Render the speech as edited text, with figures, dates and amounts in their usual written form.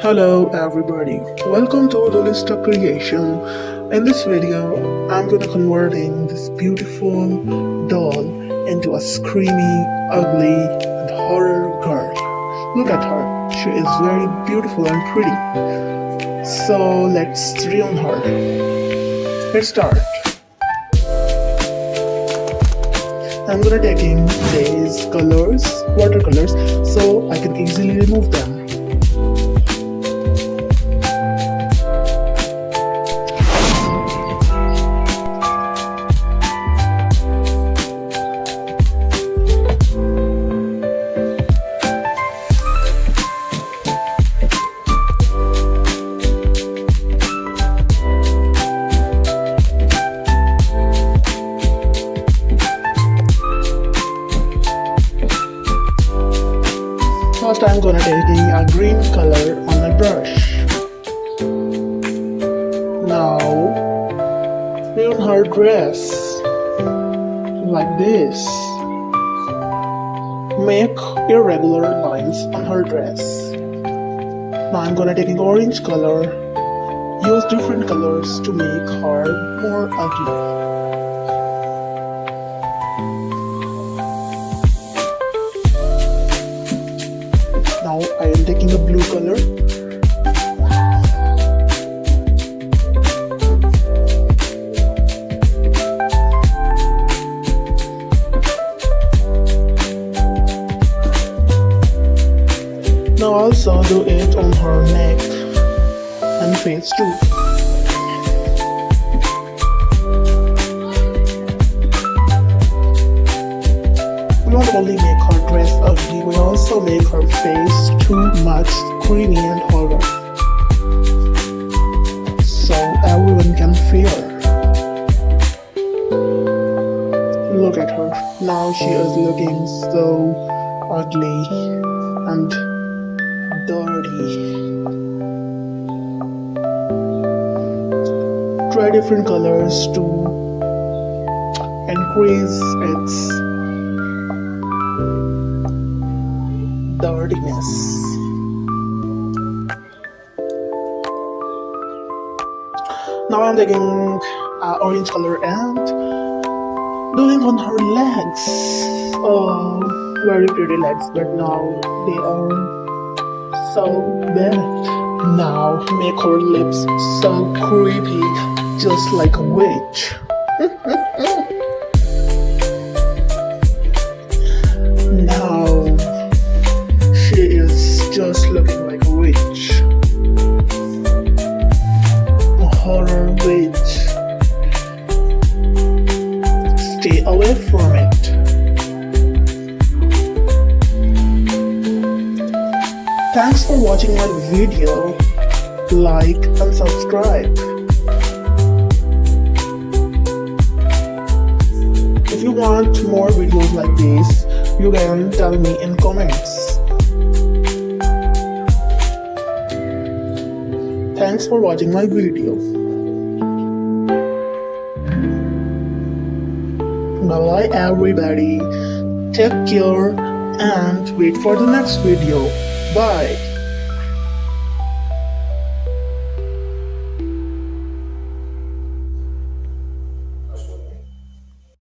Hello everybody, welcome to the list of creation. In this video, I'm gonna converting this beautiful doll into a screamy, ugly, and horror girl. Look at her, she is very beautiful and pretty. So let's ruin her. Let's start. I'm gonna taking these colors, watercolors, so I can easily remove them. First I'm gonna taking a green color on my brush. Now fill her dress like this. Make irregular lines on her dress. Now I'm gonna taking orange color. Use different colors to make her more ugly. Now I am taking a blue color. Now also do it on her neck and face too. We don't only make her dress ugly, we also make her face too much screamy and horror, so everyone can fear. Look at her, now she is looking so ugly and dirty. Try different colors to increase its dirtiness. Now I'm taking orange color and doing on her legs. Oh, very pretty legs, but now they are so bad. Now make her lips so creepy, just like a witch. Now she is just looking like a witch. A horror witch. Stay away from it. Thanks for watching my video. Like and subscribe. If you want more videos like this, you can tell me in comments. Thanks for watching my video. Bye bye everybody. Take care and wait for the next video. Bye.